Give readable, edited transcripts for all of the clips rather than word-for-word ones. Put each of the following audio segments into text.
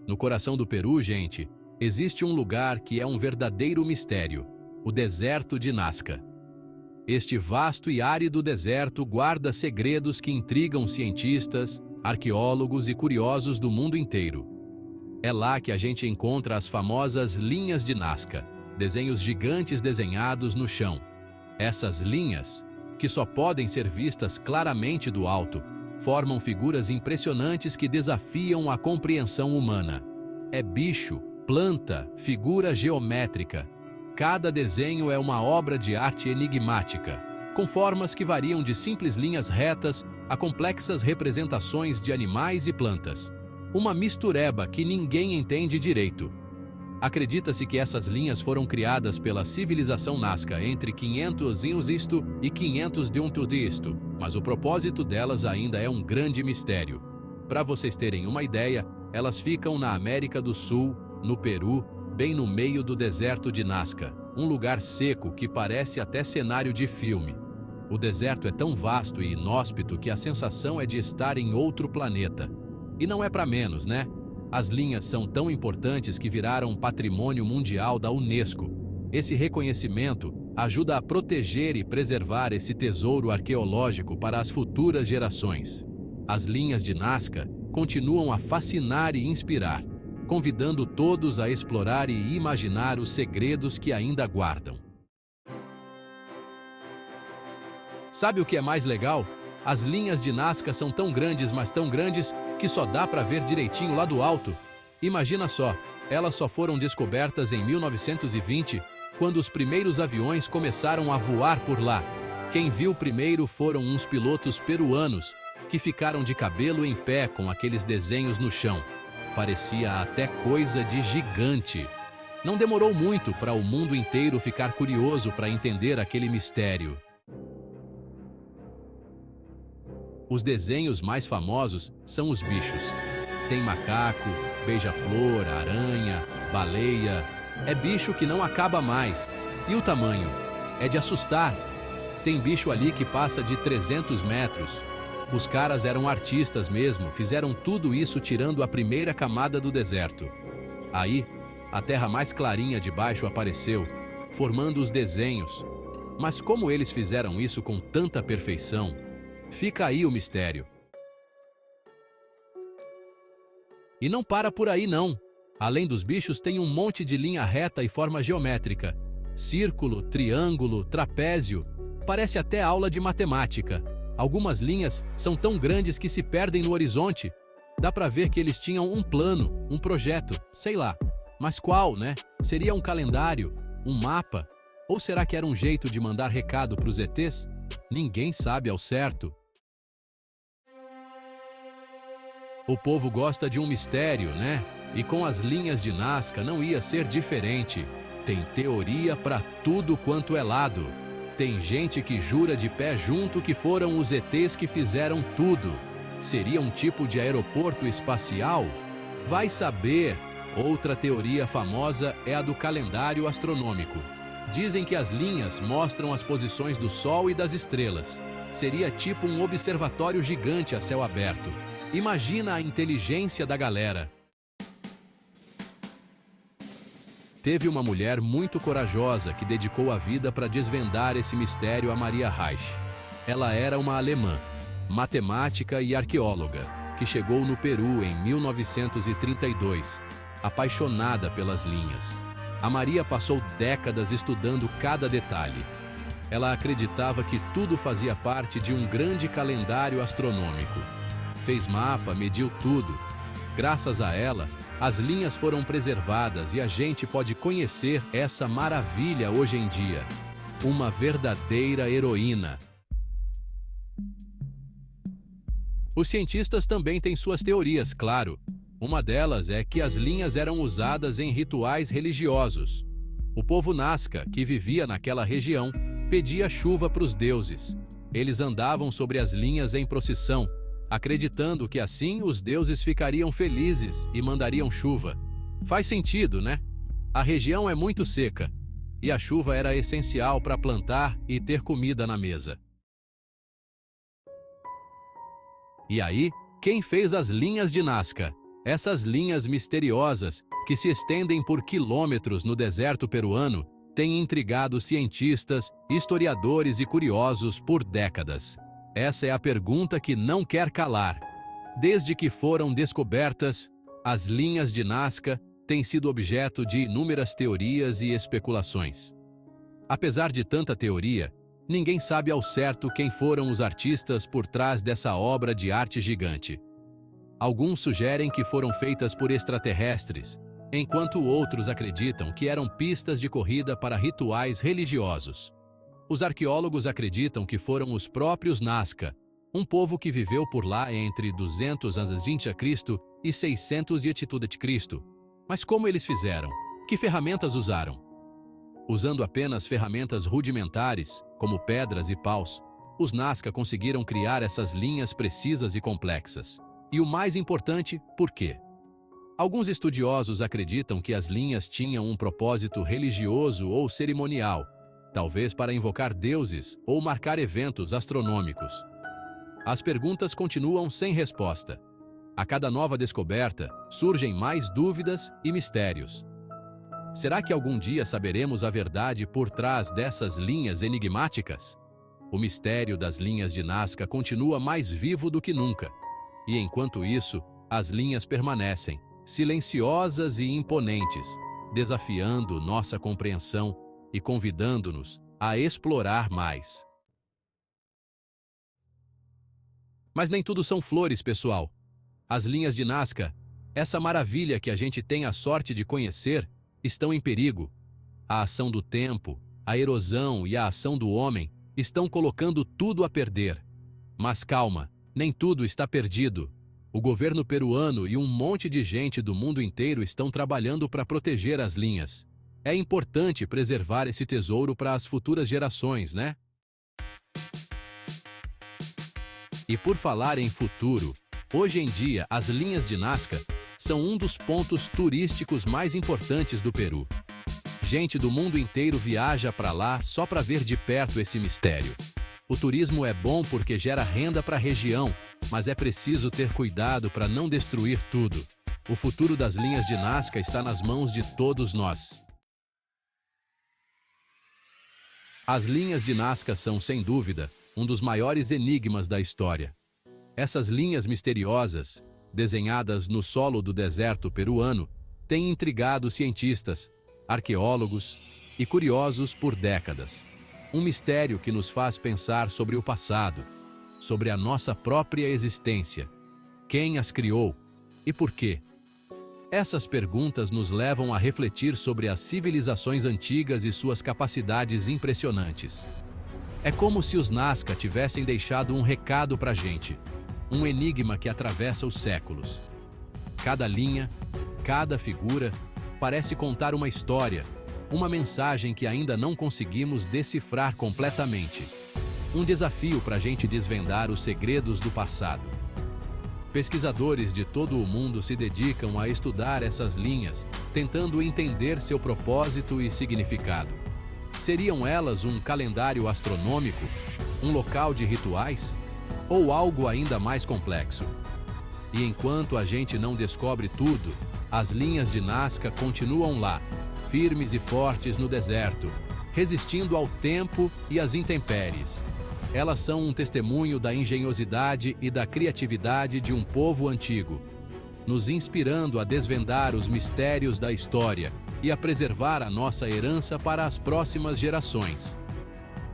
No coração do Peru, gente, existe um lugar que é um verdadeiro mistério: o deserto de Nazca. Este vasto e árido deserto guarda segredos que intrigam cientistas, arqueólogos e curiosos do mundo inteiro. É lá que a gente encontra as famosas linhas de Nazca, desenhos gigantes desenhados no chão. Essas linhas, que só podem ser vistas claramente do alto, formam figuras impressionantes que desafiam a compreensão humana. É bicho, planta, figura geométrica. Cada desenho é uma obra de arte enigmática, com formas que variam de simples linhas retas a complexas representações de animais e plantas. Uma mistureba que ninguém entende direito. Acredita-se que essas linhas foram criadas pela civilização Nazca entre 500 isto e 500 isto, mas o propósito delas ainda é um grande mistério. Para vocês terem uma ideia, elas ficam na América do Sul, no Peru, bem no meio do deserto de Nazca, um lugar seco que parece até cenário de filme. O deserto é tão vasto e inóspito que a sensação é de estar em outro planeta. E não é para menos, né? As linhas são tão importantes que viraram patrimônio mundial da Unesco. Esse reconhecimento ajuda a proteger e preservar esse tesouro arqueológico para as futuras gerações. As linhas de Nazca continuam a fascinar e inspirar, convidando todos a explorar e imaginar os segredos que ainda guardam. Sabe o que é mais legal? As linhas de Nazca são tão grandes, mas tão grandes, que só dá para ver direitinho lá do alto. Imagina só, elas só foram descobertas em 1920, quando os primeiros aviões começaram a voar por lá. Quem viu primeiro foram uns pilotos peruanos, que ficaram de cabelo em pé com aqueles desenhos no chão. Parecia até coisa de gigante. Não demorou muito para o mundo inteiro ficar curioso para entender aquele mistério. Os desenhos mais famosos são os bichos. Tem macaco, beija-flor, aranha, baleia. É bicho que não acaba mais. E o tamanho? É de assustar. Tem bicho ali que passa de 300 metros. Os caras eram artistas mesmo, fizeram tudo isso tirando a primeira camada do deserto. Aí, a terra mais clarinha de baixo apareceu, formando os desenhos. Mas como eles fizeram isso com tanta perfeição? Fica aí o mistério. E não para por aí não. Além dos bichos, tem um monte de linha reta e forma geométrica. Círculo, triângulo, trapézio. Parece até aula de matemática. Algumas linhas são tão grandes que se perdem no horizonte. Dá para ver que eles tinham um plano, um projeto, sei lá. Mas qual, né? Seria um calendário? Um mapa? Ou será que era um jeito de mandar recado para os ETs? Ninguém sabe ao certo. O povo gosta de um mistério, né? E com as linhas de Nazca não ia ser diferente. Tem teoria para tudo quanto é lado. Tem gente que jura de pé junto que foram os ETs que fizeram tudo. Seria um tipo de aeroporto espacial? Vai saber. Outra teoria famosa é a do calendário astronômico. Dizem que as linhas mostram as posições do Sol e das estrelas. Seria tipo um observatório gigante a céu aberto. Imagina a inteligência da galera. Teve uma mulher muito corajosa que dedicou a vida para desvendar esse mistério a Maria Reich. Ela era uma alemã, matemática e arqueóloga, que chegou no Peru em 1932, apaixonada pelas linhas. A Maria passou décadas estudando cada detalhe. Ela acreditava que tudo fazia parte de um grande calendário astronômico. Fez mapa, mediu tudo. Graças a ela, as linhas foram preservadas e a gente pode conhecer essa maravilha hoje em dia. Uma verdadeira heroína. Os cientistas também têm suas teorias, claro. Uma delas é que as linhas eram usadas em rituais religiosos. O povo Nazca, que vivia naquela região, pedia chuva para os deuses. Eles andavam sobre as linhas em procissão, acreditando que assim os deuses ficariam felizes e mandariam chuva. Faz sentido, né? A região é muito seca, e a chuva era essencial para plantar e ter comida na mesa. E aí, quem fez as linhas de Nazca? Essas linhas misteriosas, que se estendem por quilômetros no deserto peruano, têm intrigado cientistas, historiadores e curiosos por décadas. Essa é a pergunta que não quer calar. Desde que foram descobertas, as linhas de Nazca têm sido objeto de inúmeras teorias e especulações. Apesar de tanta teoria, ninguém sabe ao certo quem foram os artistas por trás dessa obra de arte gigante. Alguns sugerem que foram feitas por extraterrestres, enquanto outros acreditam que eram pistas de corrida para rituais religiosos. Os arqueólogos acreditam que foram os próprios Nazca, um povo que viveu por lá entre 200 a.C. e 600 a.C. Mas como eles fizeram? Que ferramentas usaram? Usando apenas ferramentas rudimentares, como pedras e paus, os Nazca conseguiram criar essas linhas precisas e complexas. E o mais importante, por quê? Alguns estudiosos acreditam que as linhas tinham um propósito religioso ou cerimonial, talvez para invocar deuses ou marcar eventos astronômicos. As perguntas continuam sem resposta. A cada nova descoberta, surgem mais dúvidas e mistérios. Será que algum dia saberemos a verdade por trás dessas linhas enigmáticas? O mistério das linhas de Nazca continua mais vivo do que nunca. E enquanto isso, as linhas permanecem, silenciosas e imponentes, desafiando nossa compreensão e convidando-nos a explorar mais. Mas nem tudo são flores, pessoal. As linhas de Nazca, essa maravilha que a gente tem a sorte de conhecer, estão em perigo. A ação do tempo, a erosão e a ação do homem estão colocando tudo a perder. Mas calma, nem tudo está perdido. O governo peruano e um monte de gente do mundo inteiro estão trabalhando para proteger as linhas. É importante preservar esse tesouro para as futuras gerações, né? E por falar em futuro, hoje em dia as linhas de Nazca são um dos pontos turísticos mais importantes do Peru. Gente do mundo inteiro viaja para lá só para ver de perto esse mistério. O turismo é bom porque gera renda para a região, mas é preciso ter cuidado para não destruir tudo. O futuro das linhas de Nazca está nas mãos de todos nós. As linhas de Nazca são, sem dúvida, um dos maiores enigmas da história. Essas linhas misteriosas, desenhadas no solo do deserto peruano, têm intrigado cientistas, arqueólogos e curiosos por décadas. Um mistério que nos faz pensar sobre o passado, sobre a nossa própria existência, quem as criou e por quê. Essas perguntas nos levam a refletir sobre as civilizações antigas e suas capacidades impressionantes. É como se os Nazca tivessem deixado um recado pra gente, um enigma que atravessa os séculos. Cada linha, cada figura, parece contar uma história, uma mensagem que ainda não conseguimos decifrar completamente. Um desafio para a gente desvendar os segredos do passado. Pesquisadores de todo o mundo se dedicam a estudar essas linhas, tentando entender seu propósito e significado. Seriam elas um calendário astronômico, um local de rituais, ou algo ainda mais complexo? E enquanto a gente não descobre tudo, as linhas de Nazca continuam lá, firmes e fortes no deserto, resistindo ao tempo e às intempéries. Elas são um testemunho da engenhosidade e da criatividade de um povo antigo, nos inspirando a desvendar os mistérios da história e a preservar a nossa herança para as próximas gerações.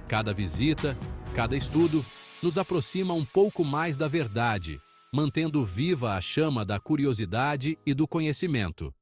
Cada visita, cada estudo, nos aproxima um pouco mais da verdade, mantendo viva a chama da curiosidade e do conhecimento.